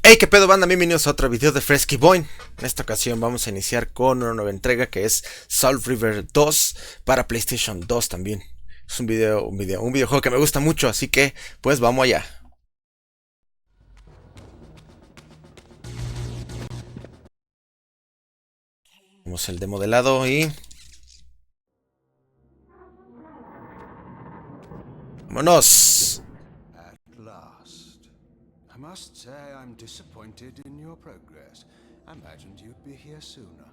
Hey, qué pedo banda, bienvenidos a otro video de Fresky Boy. En esta ocasión vamos a iniciar con una nueva entrega que es Reaver 2 para PlayStation 2 también. Es un videojuego que me gusta mucho, así que pues vamos allá. Tenemos el demo de lado y... ¡vámonos! I must say I'm disappointed in your progress. I imagined you'd be here sooner.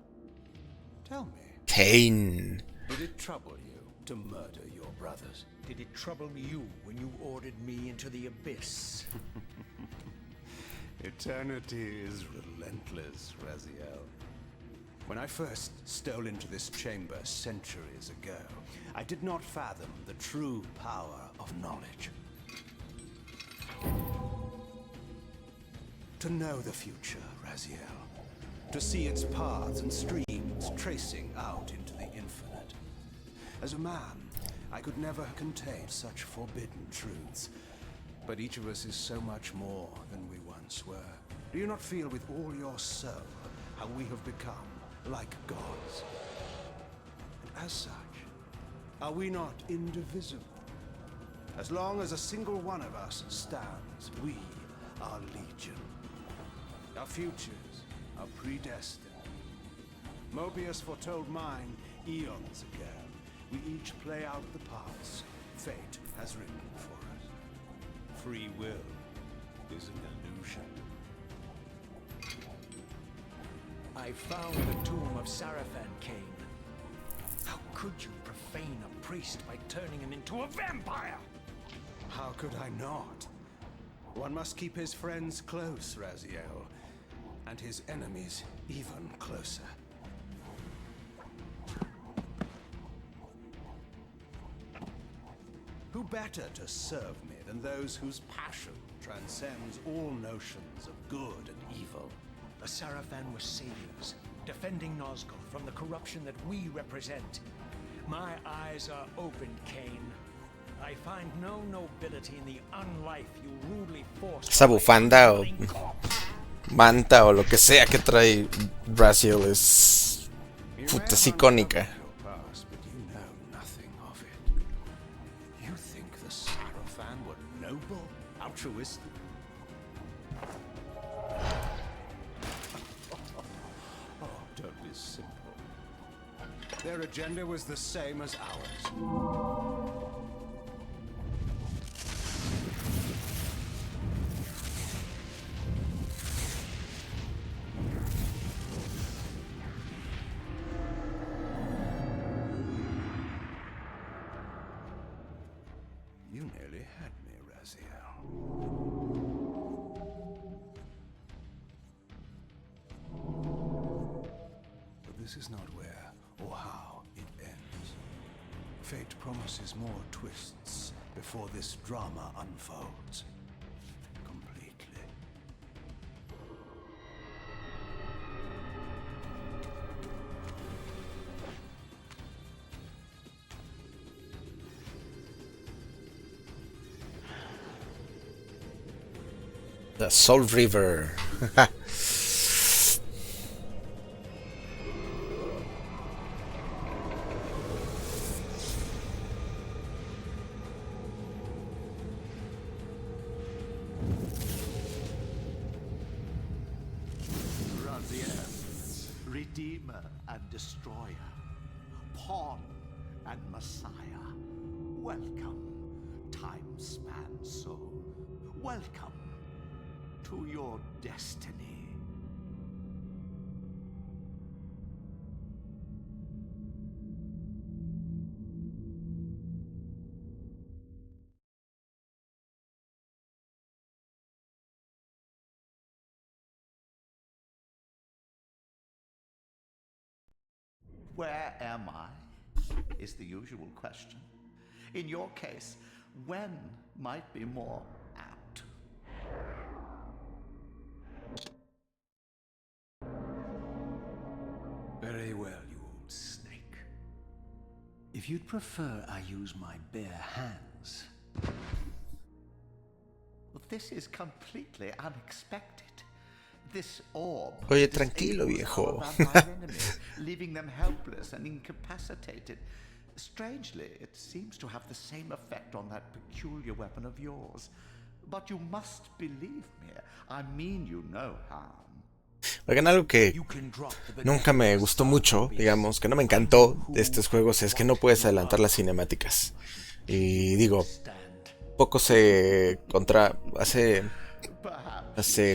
Tell me, Kane. did it trouble you to murder your brothers? Did it trouble you when you ordered me into the abyss? Eternity is relentless, Raziel. When I first stole into this chamber centuries ago, I did not fathom the true power of knowledge. To know the future, Raziel. To see its paths and streams tracing out into the infinite. As a man, I could never contain such forbidden truths. But each of us is so much more than we once were. Do you not feel with all your soul how we have become like gods? And as such, are we not indivisible? As long as a single one of us stands, we are legion. Our futures are predestined. Mobius foretold mine eons ago. We each play out the parts fate has written for us. Free will is an illusion. I found the tomb of Sarafan, Kane. How could you profane a priest by turning him into a vampire? How could I not? One must keep his friends close, Raziel, and his enemies even closer. Who better to serve me than those whose passion transcends all notions of good and evil? The Sarafan were saviors, defending Nazgul from the corruption that we represent. My eyes are opened, Kane. I find no nobility in the unlife you rudely force. Esa bufanda o manta o lo que sea que trae Raziel es puta, es icónica. But you know nothing of it. You think the Sarafan were noble, altruistic? Oh, don't be simple. Their agenda was the same as ours. You nearly had me, Raziel. But this is not where or how it ends. Fate promises more twists before this drama unfolds completely. The Reaver. Raziel, Redeemer and Destroyer, Pawn and Messiah. Welcome, time-span soul. Welcome to your destiny. Where am I? Is the usual question. In your case, when might be more apt. Very well, you old snake. If you'd prefer I use my bare hands... Well, this is completely unexpected. This orb Oye, tranquilo, disables viejo. our vampire enemies, leaving them helpless and incapacitated. Strangely, it seems to have the same effect on that peculiar weapon of yours. But you must believe me. I mean you no harm. Oigan, algo que nunca me gustó mucho, digamos, que no me encantó de estos juegos es que no puedes adelantar las cinemáticas. Y digo, poco se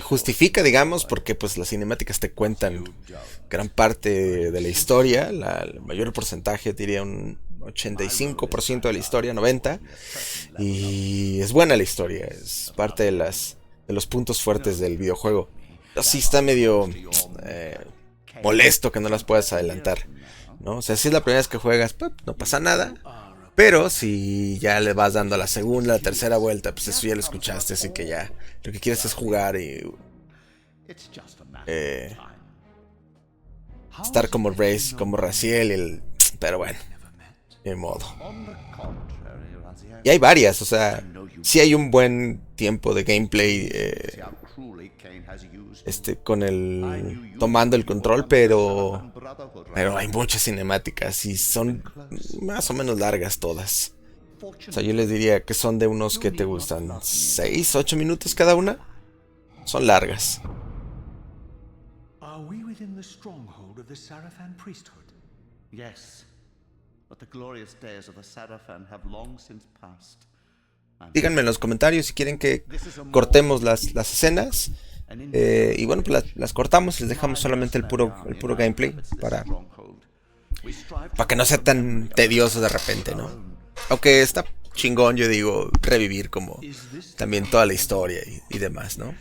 justifica, digamos, porque pues las cinemáticas te cuentan gran parte de la historia, el mayor porcentaje, diría un 85% de la historia, 90%, y es buena la historia, es parte de los puntos fuertes del videojuego. Así está medio molesto que no las puedas adelantar, ¿no? O sea, si es la primera vez que juegas, pues, no pasa nada. Pero si ya le vas dando la segunda, la tercera vuelta, pues eso ya lo escuchaste, así que ya lo que quieres es jugar y estar como Raziel, pero bueno, ni modo. Y hay varias, o sea, sí hay un buen tiempo de gameplay con tomando el control, pero hay muchas cinemáticas y son más o menos largas todas. O sea, yo les diría que son de unos que te gustan 6, 8 minutos cada una. Son largas. Are we within the stronghold of the Sarafan priesthood? Yes, but the glorious days of the Sarafan have long since passed. Díganme en los comentarios si quieren que cortemos las escenas. Y bueno, pues las cortamos, les dejamos solamente el puro gameplay para que no sea tan tedioso de repente, ¿no? Aunque está chingón, yo digo, revivir como también toda la historia y demás, ¿no?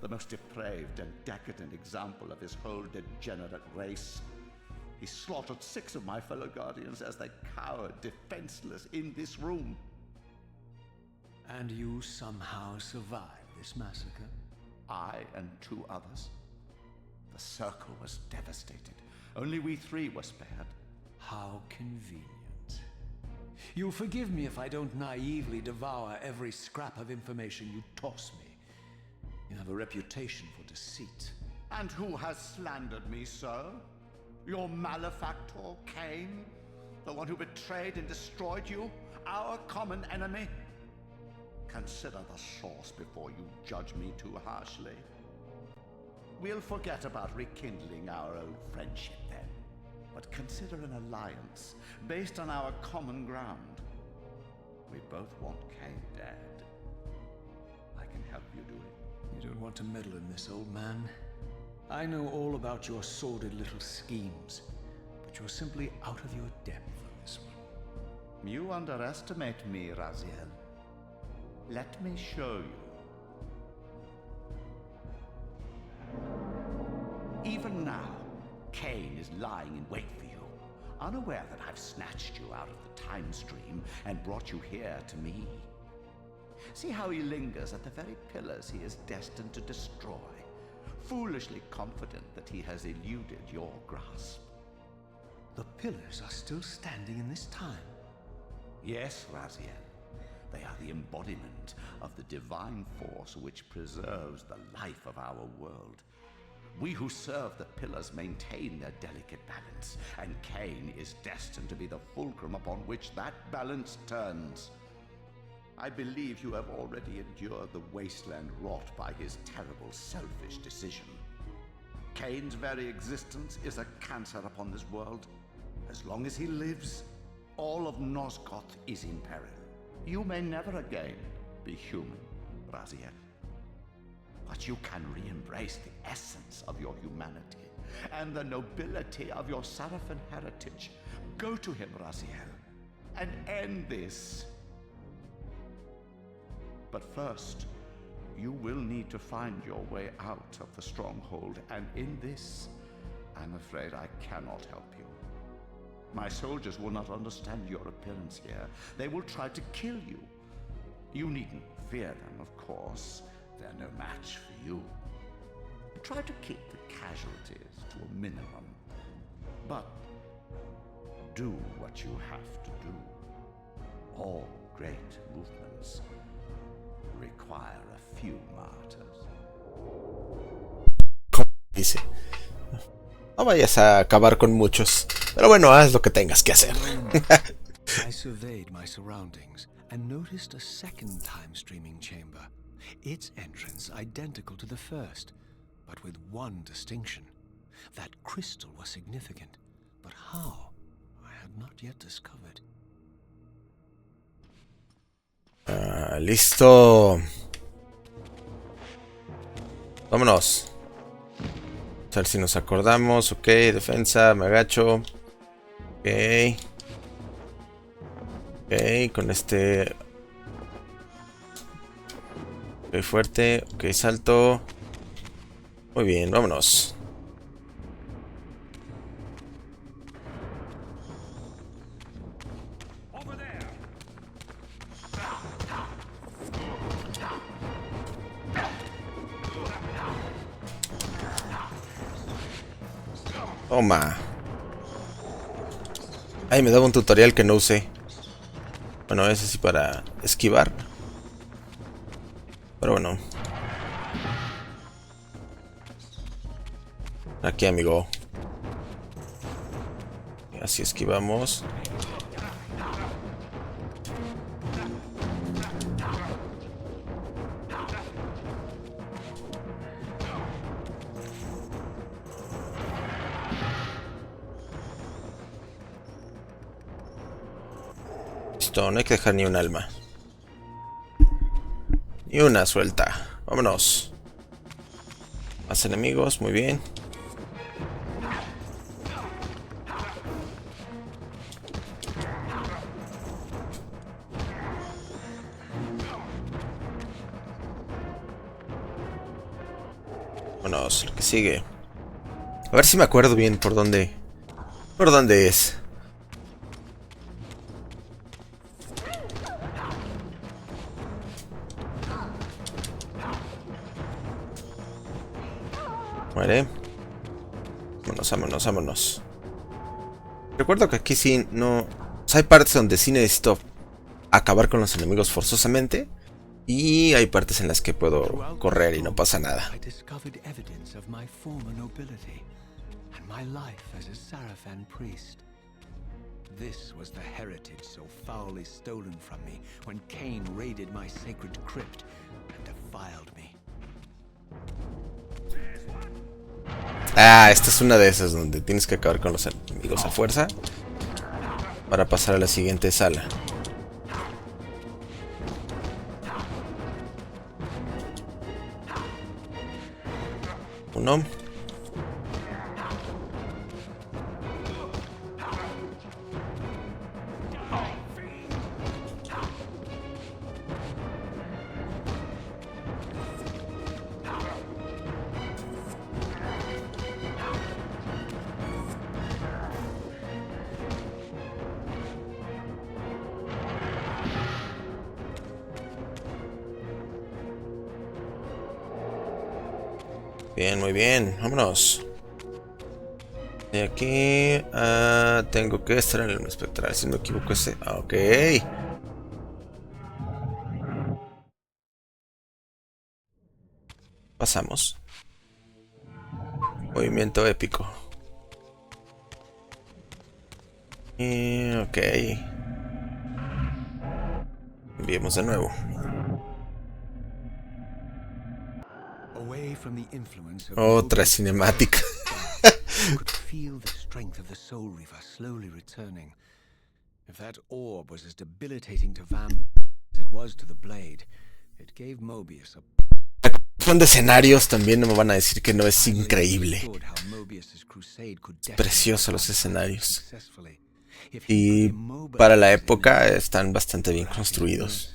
The most depraved and decadent example of his whole degenerate race. He slaughtered 6 of my fellow guardians as they cowered defenseless in this room. And you somehow survived this massacre? I and 2 others. The circle was devastated. Only we 3 were spared. How convenient. You'll forgive me if I don't naively devour every scrap of information you toss me. You have a reputation for deceit. And who has slandered me so? Your malefactor, Cain? The one who betrayed and destroyed you? Our common enemy? Consider the source before you judge me too harshly. We'll forget about rekindling our old friendship then, but consider an alliance based on our common ground. We both want Cain dead. I can help you do it. You don't want to meddle in this, old man. I know all about your sordid little schemes, but you're simply out of your depth on this one. You underestimate me, Raziel. Let me show you. Even now, Cain is lying in wait for you, unaware that I've snatched you out of the time stream and brought you here to me. See how he lingers at the very pillars he is destined to destroy, foolishly confident that he has eluded your grasp. The pillars are still standing in this time. Yes, Raziel. They are the embodiment of the divine force which preserves the life of our world. We who serve the pillars maintain their delicate balance, and Cain is destined to be the fulcrum upon which that balance turns. I believe you have already endured the wasteland wrought by his terrible, selfish decision. Cain's very existence is a cancer upon this world. As long as he lives, all of Nosgoth is in peril. You may never again be human, Raziel. But you can re-embrace the essence of your humanity and the nobility of your Sarafan heritage. Go to him, Raziel, and end this. But first, you will need to find your way out of the stronghold, and in this, I'm afraid I cannot help you. My soldiers will not understand your appearance here. They will try to kill you. You needn't fear them, of course. They're no match for you. Try to keep the casualties to a minimum. But do what you have to do. All great movements require require a few martyrs. Como dice. No vayas a acabar con muchos. Pero bueno, haz lo que tengas que hacer. I surveyed my surroundings and noticed a second time streaming chamber. Its entrance identical to the first, but with one distinction. That crystal was significant, but how? I had not yet discovered. Listo. Vámonos. A ver si nos acordamos. Ok, defensa, me agacho. Ok. Ok, con este. Ok, fuerte. Ok, salto. Muy bien, vámonos. Toma. Ay, me daba un tutorial que no usé. Bueno, ese sí para esquivar. Pero bueno. Aquí, amigo. Así esquivamos. Listo, no hay que dejar ni un alma. Ni una suelta. Vámonos. Más enemigos, muy bien. Vámonos, el que sigue. A ver si me acuerdo bien por dónde. Por dónde es. Muere. Vámonos, vámonos, vámonos. Recuerdo que aquí sí no... O sea, hay partes donde sí necesito acabar con los enemigos forzosamente. Y hay partes en las que puedo correr y no pasa nada. I discovered evidence of my former nobility and my life as a Sarafan priest. This was the heritage so foully stolen from me when Cain raided my sacred crypt and defiled me. Ah, esta es una de esas donde tienes que acabar con los enemigos a fuerza para pasar a la siguiente sala. Uno. Bien, muy bien. Vámonos. De aquí tengo que estar en el espectral. Si no me equivoco ese. Ok. Pasamos. Movimiento épico. Y ok. Enviemos de nuevo. Away from the influence of Otra noble cinemática. I could feel the strength of the Soul Reaver slowly returning. If that orb was as debilitating to Vam as it was to the blade, it gave Mobius a Son de escenarios, también no me van a decir que no es increíble. Preciosos los escenarios. Y para la época están bastante bien construidos.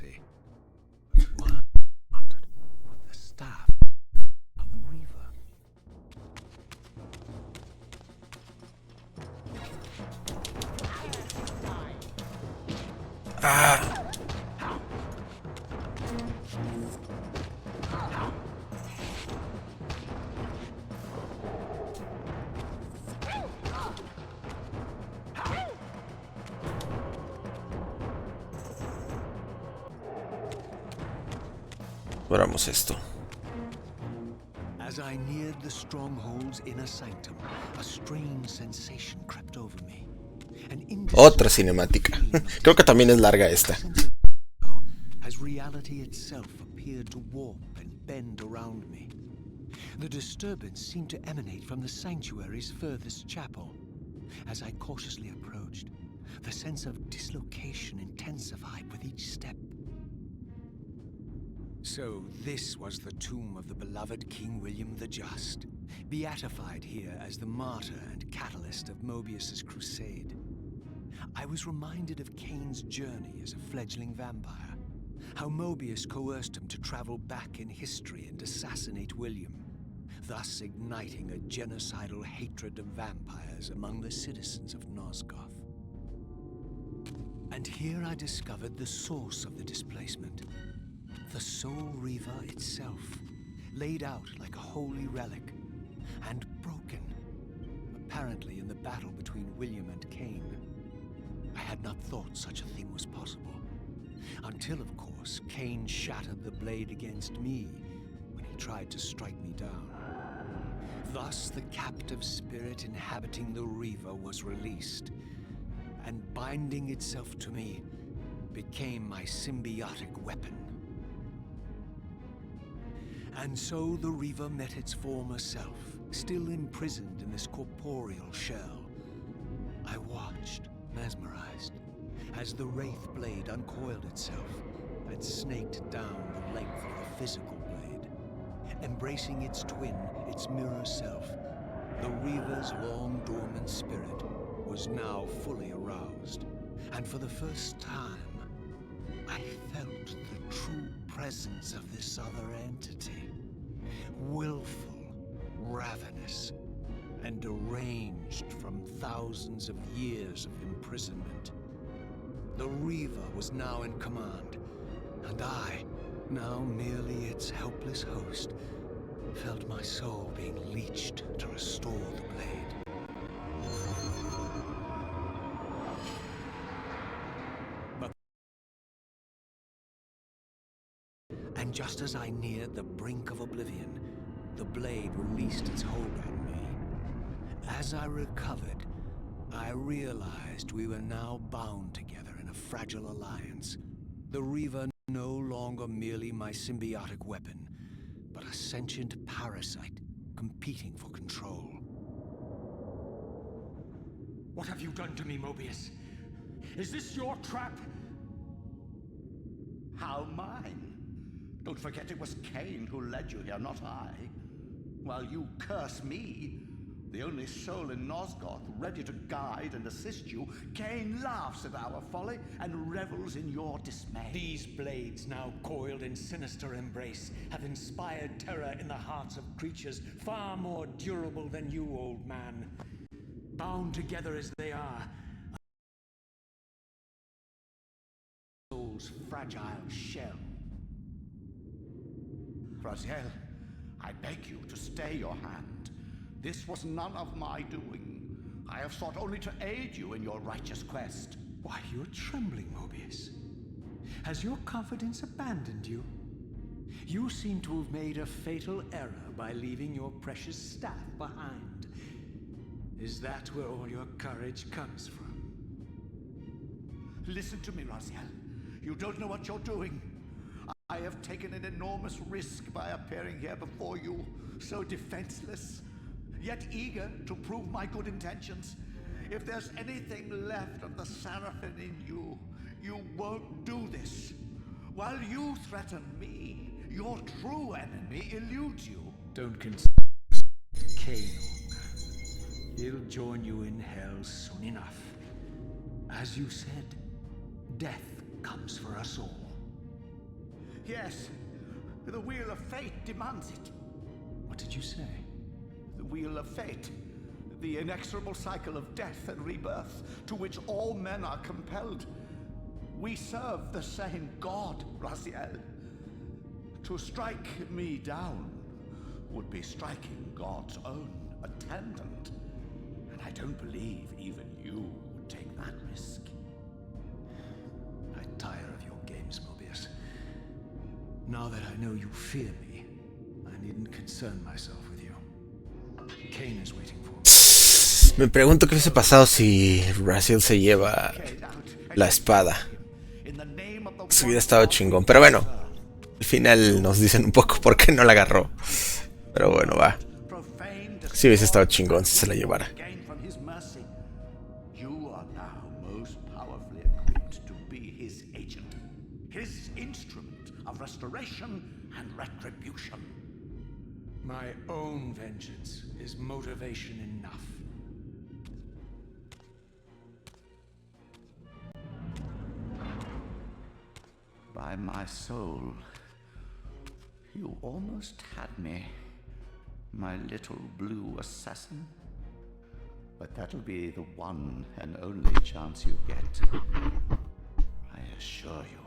Ah. Abramos esto. As I neared the stronghold's inner sanctum, a strange sensation crept over me. Otra cinemática. Creo que también es larga esta. As reality itself appeared to warp and bend around me. The disturbance seemed to emanate from the sanctuary's furthest chapel. As I cautiously approached, the sense of dislocation intensified with each step. So this was the tomb of the beloved King William the Just, beatified here as the martyr and catalyst of Mobius's crusade. I was reminded of Kane's journey as a fledgling vampire, how Mobius coerced him to travel back in history and assassinate William, thus igniting a genocidal hatred of vampires among the citizens of Nosgoth. And here I discovered the source of the displacement. The Soul Reaver itself, laid out like a holy relic, and broken, apparently in the battle between William and Kane. I had not thought such a thing was possible, until, of course, Kane shattered the blade against me when he tried to strike me down. Thus, the captive spirit inhabiting the Reaver was released, and binding itself to me became my symbiotic weapon. And so the Reaver met its former self, still imprisoned in this corporeal shell. I watched, mesmerized, as the Wraith blade uncoiled itself and snaked down the length of the physical blade. Embracing its twin, its mirror self, the Reaver's long-dormant spirit was now fully aroused. And for the first time, I felt the true presence of this other entity. Willful, ravenous, and deranged from thousands of years of imprisonment. The Reaver was now in command, and I, now merely its helpless host, felt my soul being leached to restore the blade. And just as I neared the brink of oblivion, the blade released its hold on me. As I recovered, I realized we were now bound together in a fragile alliance. The Reaver no longer merely my symbiotic weapon, but a sentient parasite competing for control. What have you done to me, Mobius? Is this your trap? How mine? Don't forget it was Kane who led you here, not I. While you curse me, the only soul in Nosgoth ready to guide and assist you, Kane laughs at our folly and revels in your dismay. These blades, now coiled in sinister embrace, have inspired terror in the hearts of creatures far more durable than you, old man. Bound together as they are, soul's fragile shell. Raziel, I beg you to stay your hand. This was none of my doing. I have sought only to aid you in your righteous quest. Why, you're trembling, Mobius. Has your confidence abandoned you? You seem to have made a fatal error by leaving your precious staff behind. Is that where all your courage comes from? Listen to me, Raziel. You don't know what you're doing. I have taken an enormous risk by appearing here before you, so defenseless, yet eager to prove my good intentions. If there's anything left of the Seraphim in you, you won't do this. While you threaten me, your true enemy eludes you. Don't consider Kane. He'll join you in hell soon enough. As you said, death comes for us all. Yes, the wheel of fate demands it. What did you say? The wheel of fate. The inexorable cycle of death and rebirth to which all men are compelled. We serve the same God, Raziel. To strike me down would be striking God's own attendant. And I don't believe even you would take that risk. I tire of your games, Mobius. Now that I know you fear me, I needn't concern myself with you. Cain is waiting for me. Me pregunto qué hubiese pasado si Raziel se lleva la espada. Eso hubiera estado chingón. Pero bueno, al final nos dicen un poco por qué no la agarró. Pero bueno, va. Sí hubiese estado chingón si se la llevara. Restoration and retribution. My own vengeance is motivation enough. By my soul, you almost had me, my little blue assassin. But that'll be the one and only chance you get. I assure you.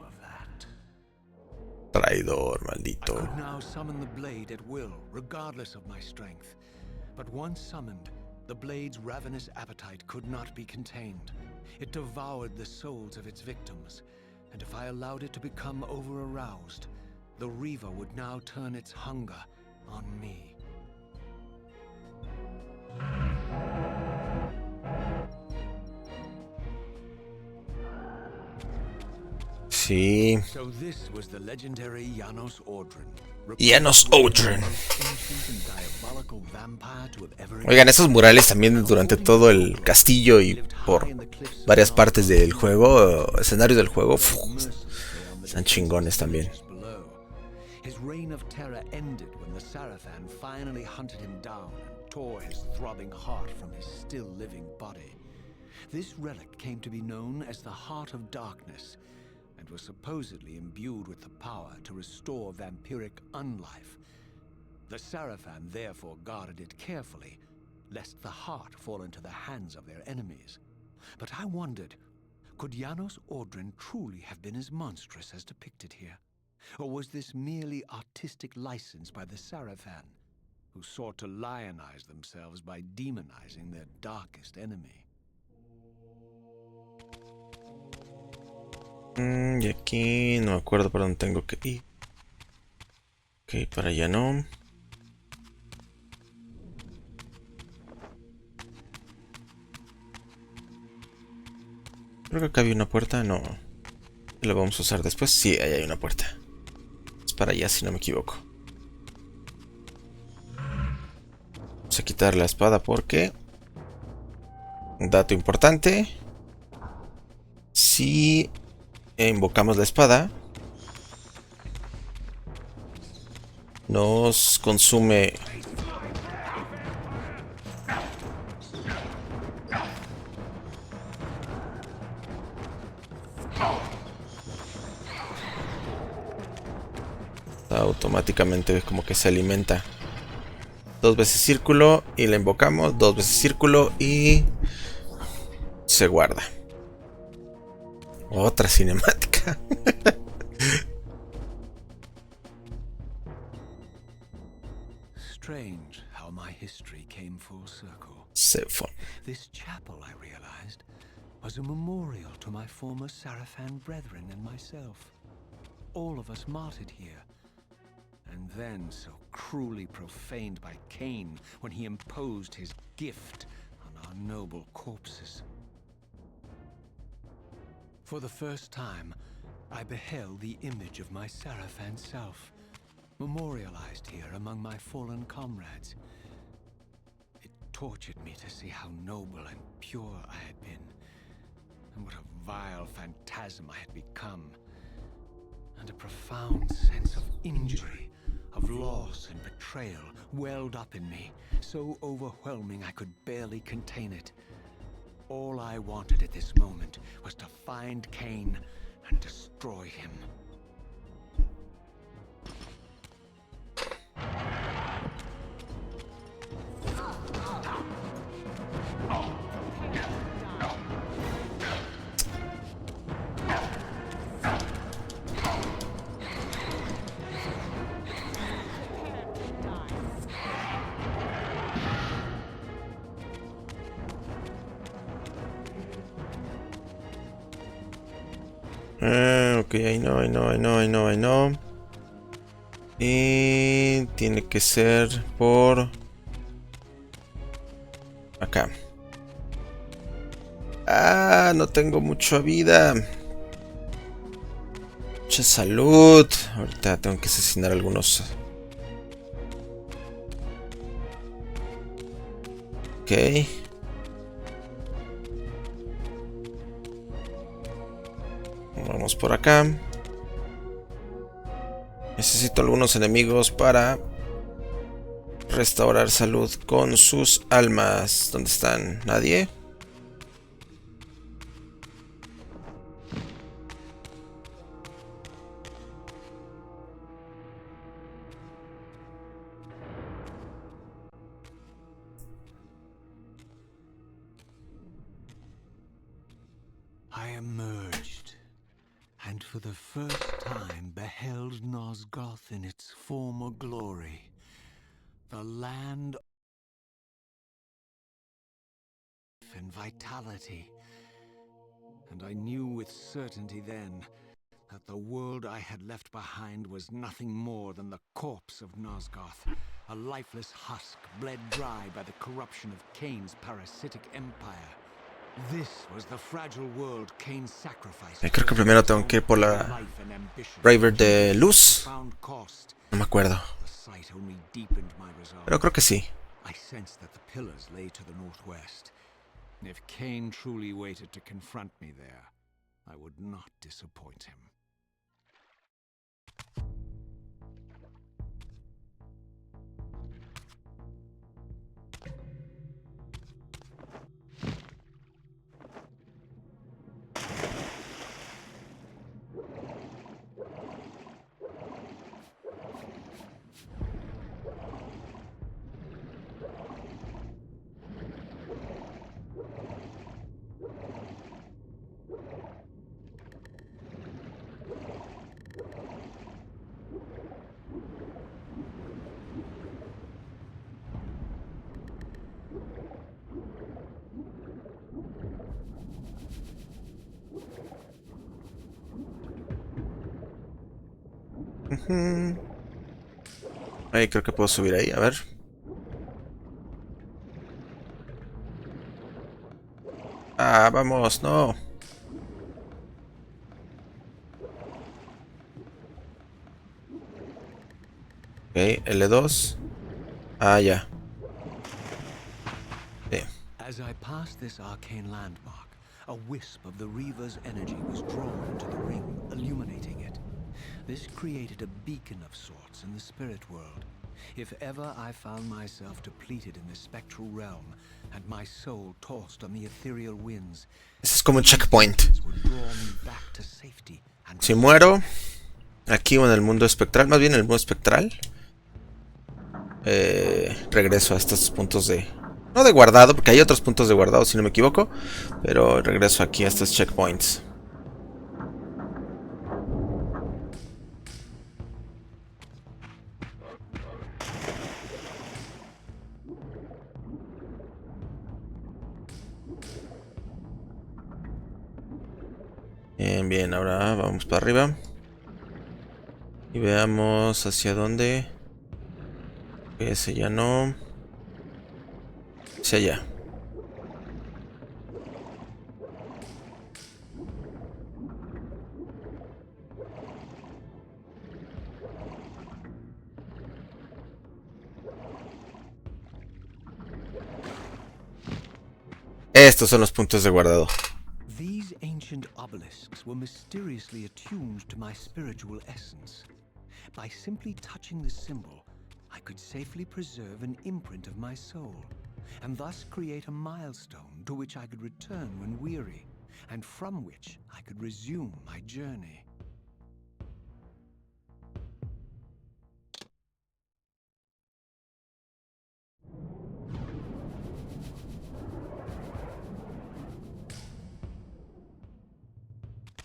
Traidor, maldito. I could now summon the blade at will, regardless of my strength. But once summoned, the blade's ravenous appetite could not be contained. It devoured the souls of its victims, and if I allowed it to become over-aroused, the Reaver would now turn its hunger on me. Sí. So this was the legendary Janos Ordren. Janos Ordren. Oigan, esos murales también durante todo el castillo y por varias partes del juego, escenarios del juego, están chingones también. His reign of terror ended when the Sarafan finally hunted him down and tore his throbbing heart from his still living body. This relic came to be known as the Heart of Darkness, and was supposedly imbued with the power to restore vampiric unlife. The Sarafan therefore guarded it carefully, lest the heart fall into the hands of their enemies. But I wondered, could Janos Ordren truly have been as monstrous as depicted here? Or was this merely artistic license by the Sarafan, who sought to lionize themselves by demonizing their darkest enemy? Y aquí no me acuerdo por dónde tengo que ir. Ok, para allá no. Creo que acá había una puerta, no. La vamos a usar después. Sí, ahí hay una puerta. Es para allá si no me equivoco. Vamos a quitar la espada porque... Un dato importante. Si... invocamos la espada, nos consume automáticamente, como que se alimenta. 2 veces círculo y la invocamos, 2 veces círculo y se guarda. Otra cinemática. Strange how my history came full circle. Sephon. This chapel, I realized, was a memorial to my former Sarafan brethren and myself. All of us martyred here, and then so cruelly profaned by Cain when he imposed his gift on our noble corpses. For the first time, I beheld the image of my Sarafan self, memorialized here among my fallen comrades. It tortured me to see how noble and pure I had been, and what a vile phantasm I had become, and a profound sense of injury, of loss and betrayal welled up in me, so overwhelming I could barely contain it. All I wanted at this moment was to find Cain and destroy him. Ok, ahí no. Y tiene que ser por acá. Ah, no tengo mucha vida. Mucha salud. Ahorita tengo que asesinar algunos. Ok. Vamos por acá. Necesito algunos enemigos para restaurar salud con sus almas. ¿Dónde están? ¿Nadie? I emerged, and for the first time beheld Nosgoth in its former glory. The land and vitality. And I knew with certainty then that the world I had left behind was nothing more than the corpse of Nosgoth, a lifeless husk bled dry by the corruption of Cain's parasitic empire. This was the fragile world Cain sacrificed. Creo que primero tengo que ir por la Reaver de luz. No me acuerdo. Pero creo que sí. I sensed that the pillars lay to the northwest. If Cain truly waited to confront me there, I would not disappoint him. Ahí creo que puedo subir ahí, a ver. Ah, vamos, no. Ok, L2. Ah, ya. Sí. As I passed this arcane landmark, a wisp of the Reaver's energy was drawn to the ring, illuminating it. This created a beacon of sorts in the spirit world. If ever I found myself depleted in the spectral realm, and my soul tossed on the ethereal winds, Ese es como un checkpoint. would draw me back to safety and Si muero aquí o en el mundo espectral, más bien en el mundo espectral, regreso a estos puntos de... No de guardado, porque hay otros puntos de guardado si no me equivoco, pero regreso aquí a estos checkpoints. Bien, bien, ahora vamos para arriba. Y veamos hacia dónde. Ese ya no. Hacia allá. Estos son los puntos de guardado. These ancient obelisks were mysteriously attuned to my spiritual essence. By simply touching the symbol, I could safely preserve an imprint of my soul, and thus create a milestone to which I could return when weary, and from which I could resume my journey.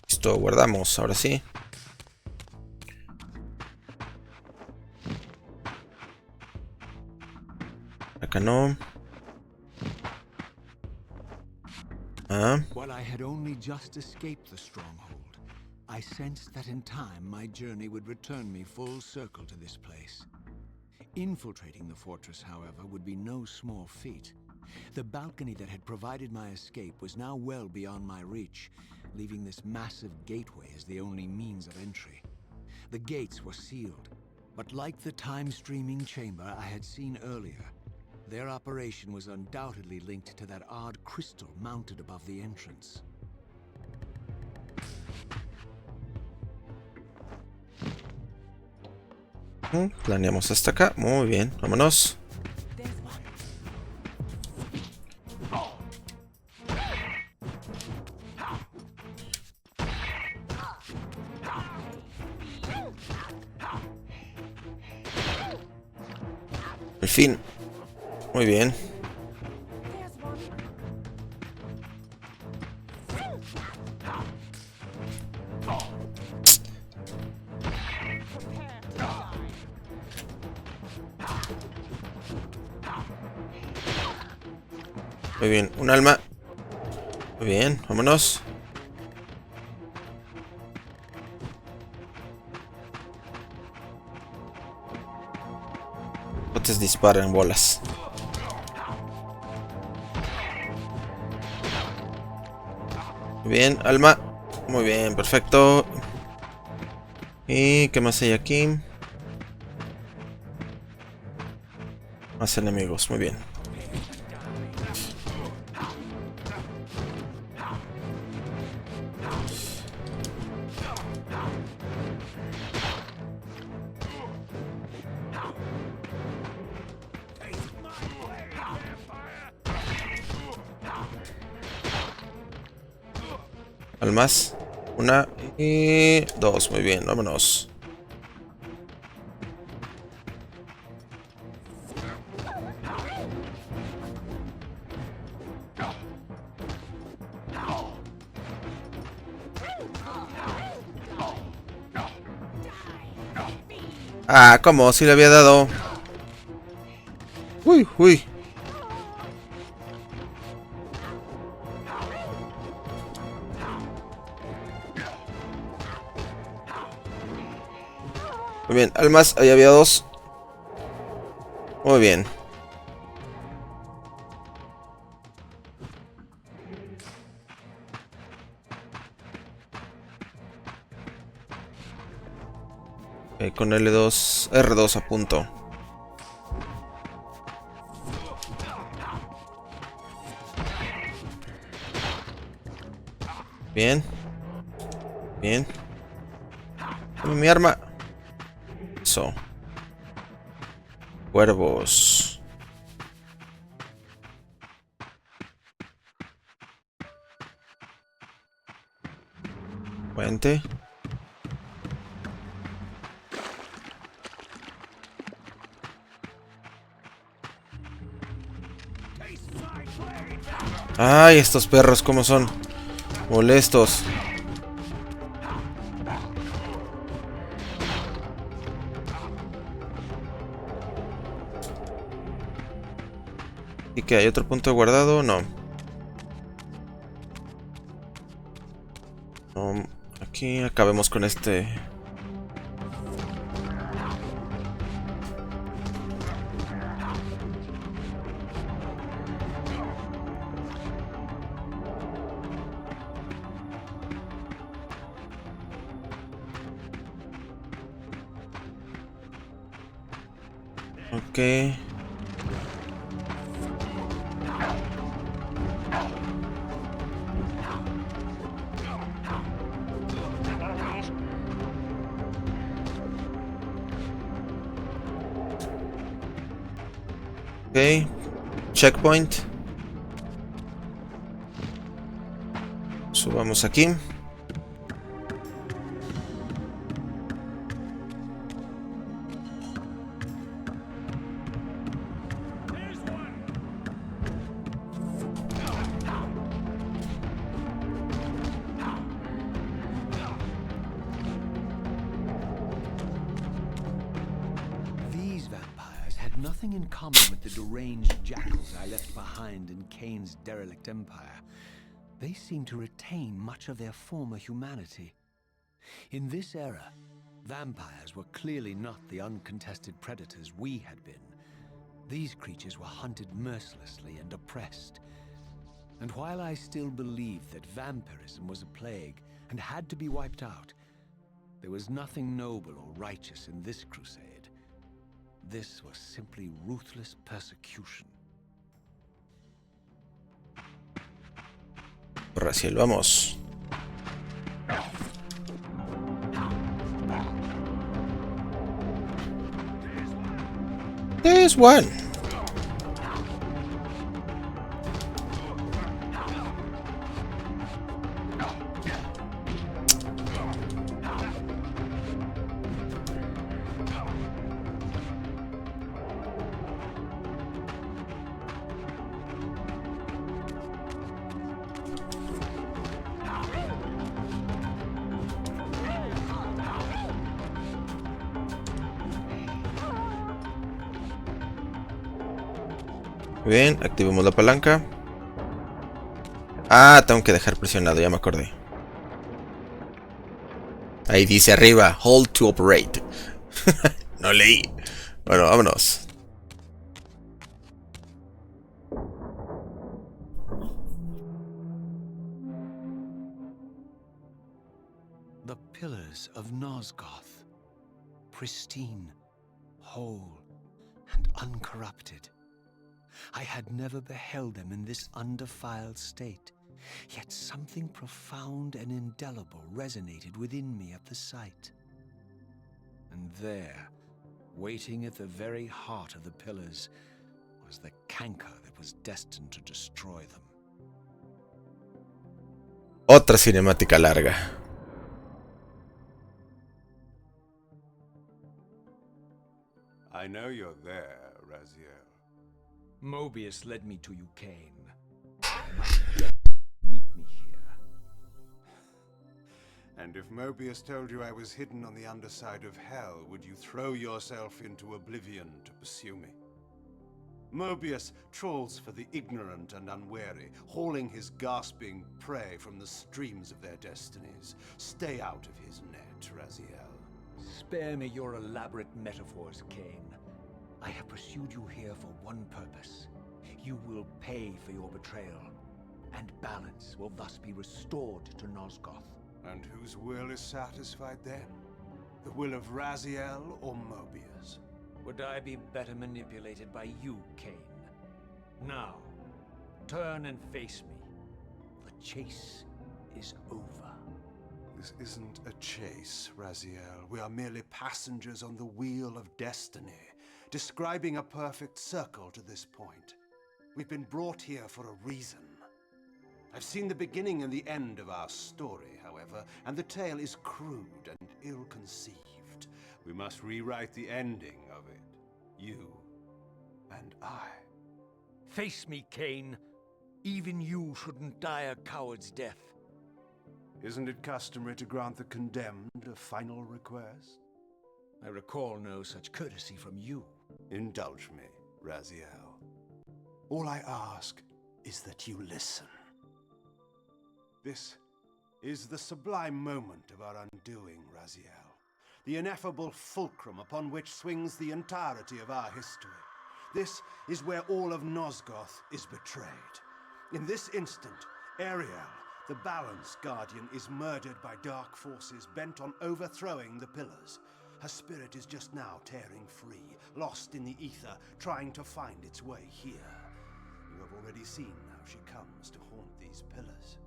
Listo, guardamos, ahora sí. Acá no. Ah. While I had only just escaped the stronghold, I sensed that in time my journey would return me full circle to this place. Infiltrating the fortress, however, would be no small feat. The balcony that had provided my escape was now well beyond my reach, leaving this massive gateway as the only means of entry. The gates were sealed, but like the time-streaming chamber I had seen earlier, their operation was undoubtedly linked to that odd crystal mounted above the entrance. Planeamos hasta acá. Muy bien, vámonos. Al fin. Muy bien. Muy bien, un alma. Muy bien, vámonos. Botes disparan bolas. Muy bien, alma. Muy bien, perfecto. ¿Y qué más hay aquí? Más enemigos, muy bien. Almas. Una y dos. Muy bien, vámonos. Ah, ¿cómo? Si le había dado. Uy, uy. Muy bien, almas, ahí había dos. Muy bien. Con L2, R2 a punto. Bien. Bien. Dame mi arma. Eso. Cuervos. Puente. Ay, estos perros, ¿cómo son? Molestos. ¿Y qué? ¿Hay otro punto guardado? No. No. Aquí acabemos con este. Ok. Ok. Checkpoint. Subamos aquí. Nothing in common with the deranged jackals I left behind in Kane's derelict empire. They seem to retain much of their former humanity. In this era, vampires were clearly not the uncontested predators we had been. These creatures were hunted mercilessly and oppressed. And while I still believed that vampirism was a plague and had to be wiped out, there was nothing noble or righteous in this crusade. This was simply ruthless persecution. Raziel, vamos. There's one. Bien, activemos la palanca. Ah, tengo que dejar presionado, ya me acordé. Ahí dice arriba, hold to operate. No leí. Bueno, vámonos. The pillars of Nosgoth, pristine, whole, and uncorrupted. I had never beheld them in this undefiled state, yet something profound and indelible resonated within me at the sight. And there, waiting at the very heart of the pillars, was the canker that was destined to destroy them. Otra cinemática larga. I know you're there, Raziel. Mobius led me to you, Kane. Meet me here. And if Mobius told you I was hidden on the underside of hell, would you throw yourself into oblivion to pursue me? Mobius trawls for the ignorant and unwary, hauling his gasping prey from the streams of their destinies. Stay out of his net, Raziel. Spare me your elaborate metaphors, Kane. I have pursued you here for one purpose. You will pay for your betrayal, and balance will thus be restored to Nosgoth. And whose will is satisfied then? The will of Raziel or Mobius? Would I be better manipulated by you, Kane? Now, turn and face me. The chase is over. This isn't a chase, Raziel. We are merely passengers on the wheel of destiny, describing a perfect circle to this point. We've been brought here for a reason. I've seen the beginning and the end of our story, however, and the tale is crude and ill-conceived. We must rewrite the ending of it. You and I. Face me, Kane. Even you shouldn't die a coward's death. Isn't it customary to grant the condemned a final request? I recall no such courtesy from you. Indulge me, Raziel. All I ask is that you listen. This is the sublime moment of our undoing, Raziel. The ineffable fulcrum upon which swings the entirety of our history. This is where all of Nosgoth is betrayed. In this instant, Ariel, the Balance Guardian, is murdered by dark forces bent on overthrowing the pillars. Her spirit is just now tearing free, lost in the ether, trying to find its way here. You have already seen how she comes to haunt these pillars.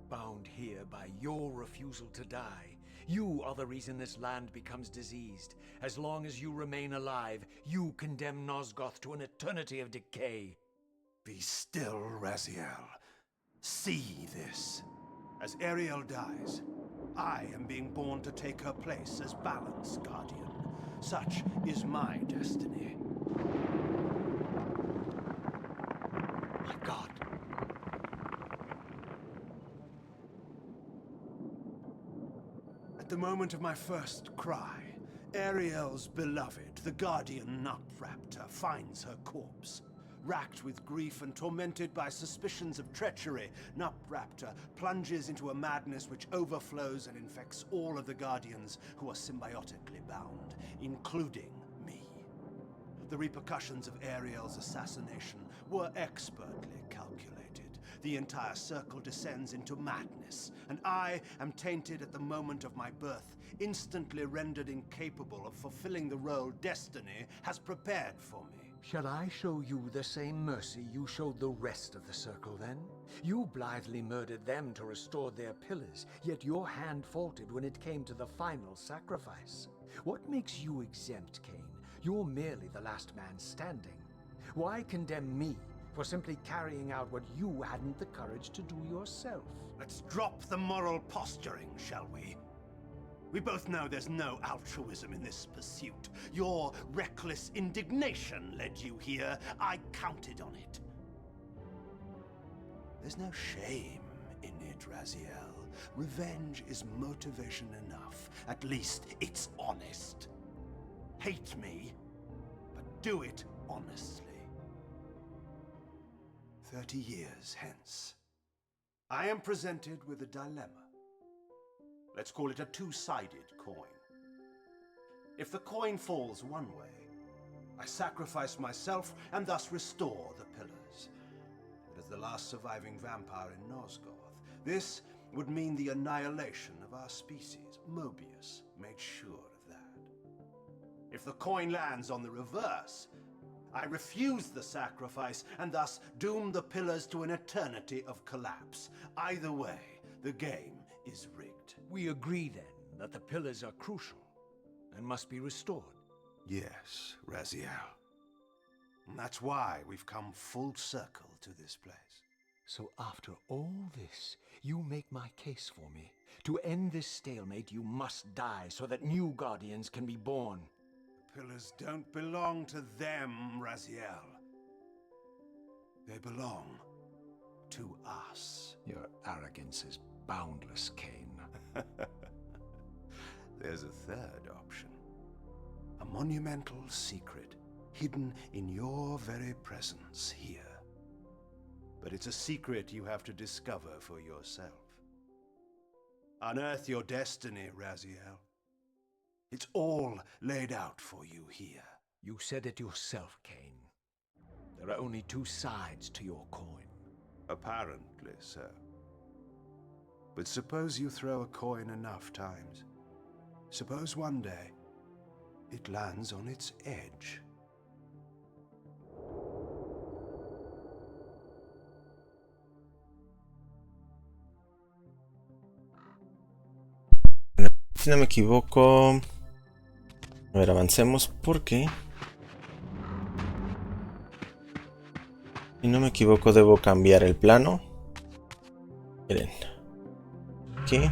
Bound here by your refusal to die. You are the reason this land becomes diseased. As long as you remain alive, you condemn Nosgoth to an eternity of decay. Be still, Raziel. See this. As Ariel dies, I am being born to take her place as Balance Guardian. Such is my destiny. My God. At the moment of my first cry, Ariel's beloved, the Guardian Nut Raptor, finds her corpse. Racked with grief and tormented by suspicions of treachery, Nupraptor plunges into a madness which overflows and infects all of the Guardians who are symbiotically bound, including me. The repercussions of Ariel's assassination were expertly calculated. The entire circle descends into madness, and I am tainted at the moment of my birth, instantly rendered incapable of fulfilling the role destiny has prepared for me. Shall I show you the same mercy you showed the rest of the circle then? You blithely murdered them to restore their pillars, yet your hand faltered when it came to the final sacrifice. What makes you exempt, Cain? You're merely the last man standing. Why condemn me for simply carrying out what you hadn't the courage to do yourself? Let's drop the moral posturing, shall we? We both know there's no altruism in this pursuit. Your reckless indignation led you here. I counted on it. There's no shame in it, Raziel. Revenge is motivation enough. At least it's honest. Hate me, but do it honestly. 30 years hence, I am presented with a dilemma. Let's call it a two-sided coin. If the coin falls one way, I sacrifice myself and thus restore the pillars. But as the last surviving vampire in Nosgoth, this would mean the annihilation of our species. Mobius made sure of that. If the coin lands on the reverse, I refuse the sacrifice and thus doom the pillars to an eternity of collapse. Either way, the game is rigged. We agree then that the pillars are crucial and must be restored. Yes, Raziel. And that's why we've come full circle to this place. So after all this, you make my case for me. To end this stalemate, you must die so that new Guardians can be born. The pillars don't belong to them, Raziel. They belong to us. Your arrogance is boundless, Cain. There's a third option. A monumental secret hidden in your very presence here. But it's a secret you have to discover for yourself. Unearth your destiny, Raziel. It's all laid out for you here. You said it yourself, Cain. There are only two sides to your coin. Apparently so. But suppose you throw a coin enough times. Suppose one day it lands on its edge. Si no me equivoco... A ver, avancemos porque... Si no me equivoco, debo cambiar el plano. Miren. Aquí.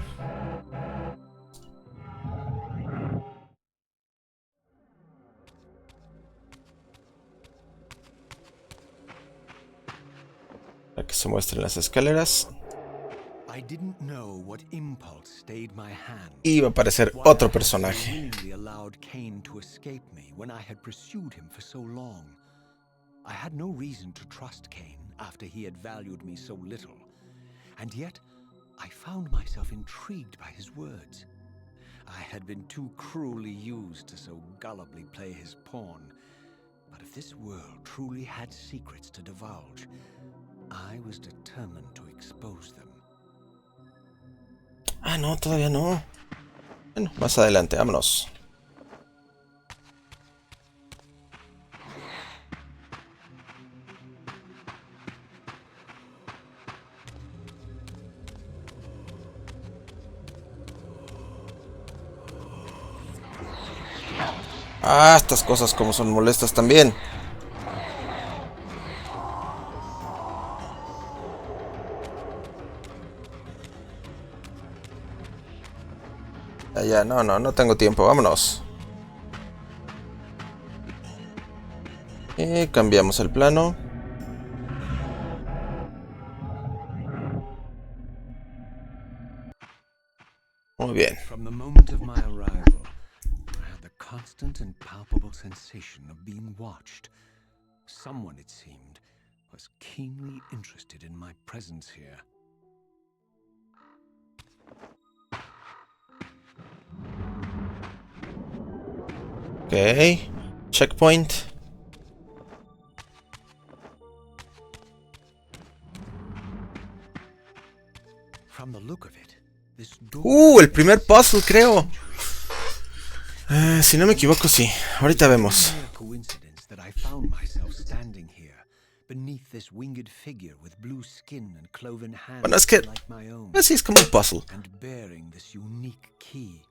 Para que se muestren las escaleras. Y va a aparecer otro personaje. I had no reason to trust Cain after he had valued me so little, and yet I found myself intrigued by his words. I had been too cruelly used to so gullibly play his pawn, but if this world truly had secrets to divulge, I was determined to expose them. Ah, no, todavía no. Bueno, más adelante, vámonos. Ah, estas cosas como son molestas también. Ya, no tengo tiempo, vámonos. Y cambiamos el plano. Muy bien. From the moment of my arrival, I had the constant and palpable sensation of being watched. Someone, it seemed, was keenly interested in my presence here. Okay. Checkpoint. From the look of it, this door El primer puzzle, creo. Si no me equivoco, sí. Ahorita vemos. coincidence that I found myself standing here beneath this winged figure with blue skin and cloven hands Bueno, es que like my own, así es como un puzzle. and bearing this unique key.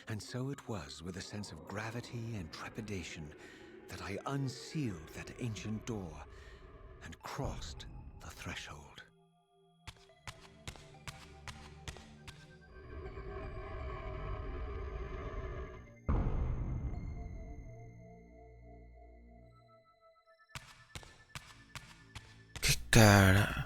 And so it was with a sense of gravity and trepidation that I unsealed that ancient door and crossed the threshold. Qué cara.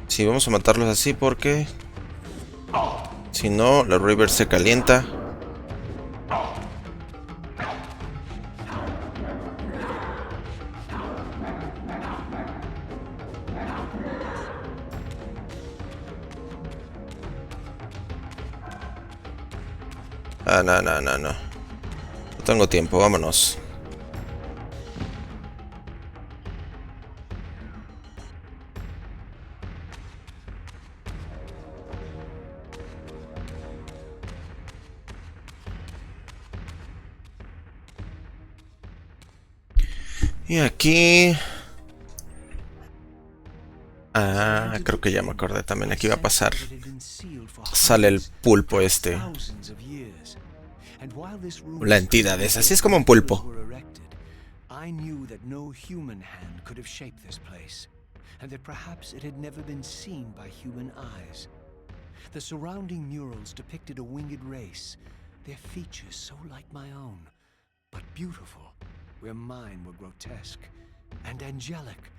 Sí, vamos a matarlos así porque si no, la Reaver se calienta. Ah, no, no, no, no. No tengo tiempo, vámonos. Y aquí... Ah, creo que ya me acordé también. Aquí va a pasar. Sale el pulpo este. La entidad esa. Así es como un pulpo. I knew that no human hand could have shaped this place, and that perhaps it had never been seen by human eyes. The surrounding murals depicted a winged race, their features so like my own, but beautiful, where mine were grotesque, and angelic,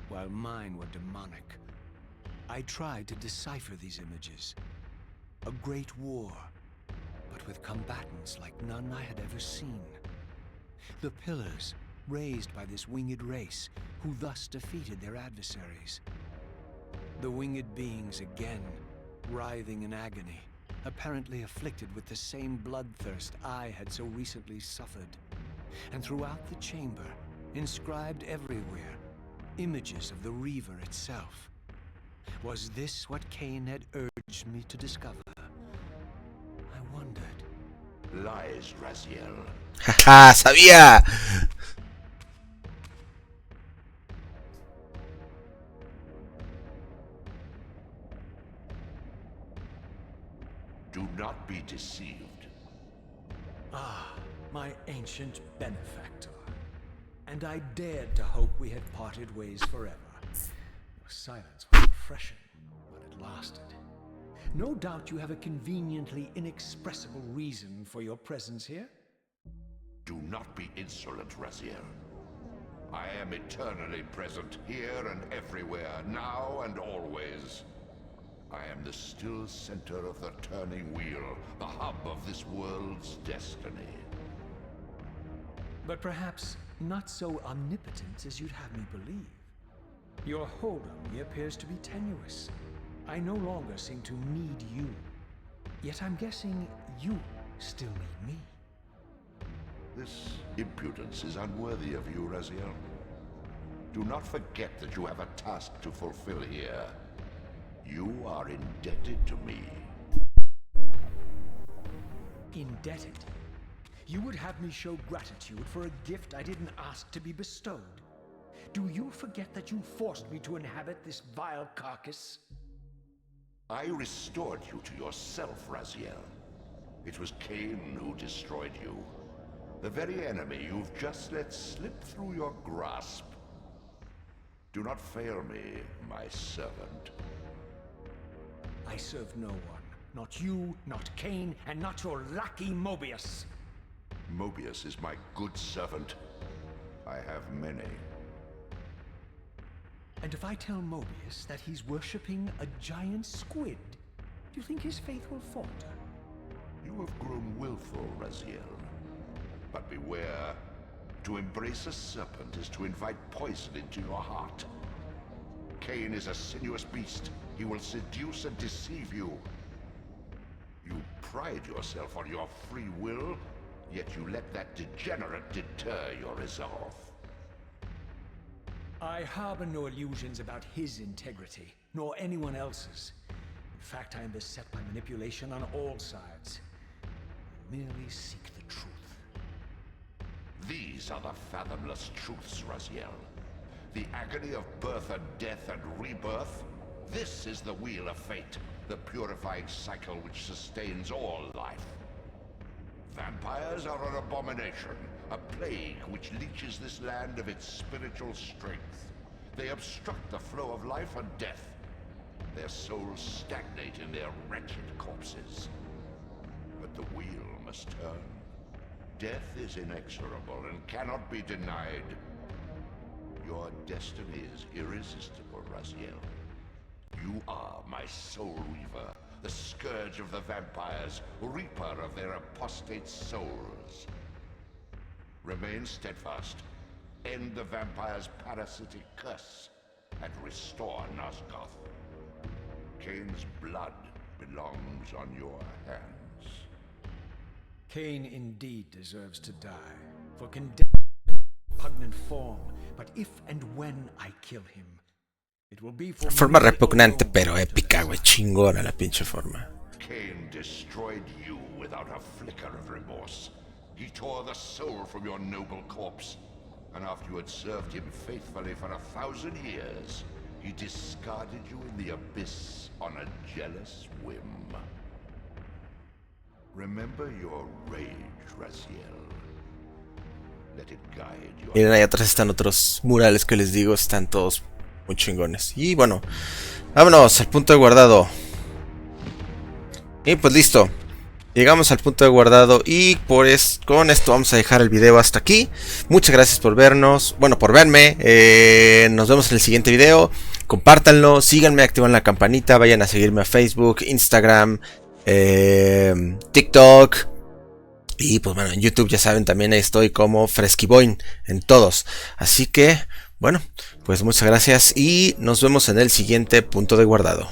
while mine were demonic. I tried to decipher these images. A great war, but with combatants like none I had ever seen. The pillars, raised by this winged race, who thus defeated their adversaries. The winged beings again, writhing in agony, apparently afflicted with the same bloodthirst I had so recently suffered. And throughout the chamber, inscribed everywhere, images of the Reaver itself. Was this what Cain had urged me to discover? I wondered. Lies, Raziel. Jaja, sabía. Do not be deceived. Ah, my ancient benefactor. And I dared to hope we had parted ways forever. Your silence was refreshing, but it lasted. No doubt you have a conveniently inexpressible reason for your presence here? Do not be insolent, Raziel. I am eternally present here and everywhere, now and always. I am the still center of the turning wheel, the hub of this world's destiny. But perhaps not so omnipotent as you'd have me believe. Your hold on me appears to be tenuous. I no longer seem to need you. Yet I'm guessing you still need me. This impudence is unworthy of you, Raziel. Do not forget that you have a task to fulfill here. You are indebted to me. Indebted? You would have me show gratitude for a gift I didn't ask to be bestowed. Do you forget that you forced me to inhabit this vile carcass? I restored you to yourself, Raziel. It was Cain who destroyed you. The very enemy you've just let slip through your grasp. Do not fail me, my servant. I serve no one. Not you, not Cain, and not your lackey Mobius. Mobius is my good servant. I have many. And if I tell Mobius that he's worshipping a giant squid, do you think his faith will falter? You have grown willful, Raziel. But beware. To embrace a serpent is to invite poison into your heart. Cain is a sinuous beast. He will seduce and deceive you. You pride yourself on your free will, yet you let that degenerate deter your resolve. I harbor no illusions about his integrity, nor anyone else's. In fact, I am beset by manipulation on all sides. I merely seek the truth. These are the fathomless truths, Raziel. The agony of birth and death and rebirth. This is the wheel of fate, the purifying cycle which sustains all life. Vampires are an abomination, a plague which leeches this land of its spiritual strength. They obstruct the flow of life and death. Their souls stagnate in their wretched corpses. But the wheel must turn. Death is inexorable and cannot be denied. Your destiny is irresistible, Raziel. You are my soul weaver, the scourge of the vampires, reaper of their apostate souls. Remain steadfast, end the vampire's parasitic curse, and restore Nosgoth. Cain's blood belongs on your hands. Cain indeed deserves to die, for condemning repugnant form. But if and when I kill him, it will be for Forma repugnante, pero épica, güey. Chingona la pinche forma. Cain destroyed you without a flicker of remorse. He tore the soul from your noble corpse. And after you had served him faithfully for 1,000 years, he discarded you in the abyss on a jealous whim. Remember your rage, Raziel. Let it guide your... Miren, ahí atrás están otros murales que les digo, están todos muy chingones. Y bueno, vámonos al punto de guardado. Y pues listo. Llegamos al punto de guardado y con esto vamos a dejar el video hasta aquí. Muchas gracias por vernos, bueno, por verme. Nos vemos en el siguiente video. Compártanlo, síganme, activan la campanita, vayan a seguirme a Facebook, Instagram, TikTok. Y pues bueno, en YouTube ya saben, también estoy como Freskiboin en todos. Así que, bueno, pues muchas gracias y nos vemos en el siguiente punto de guardado.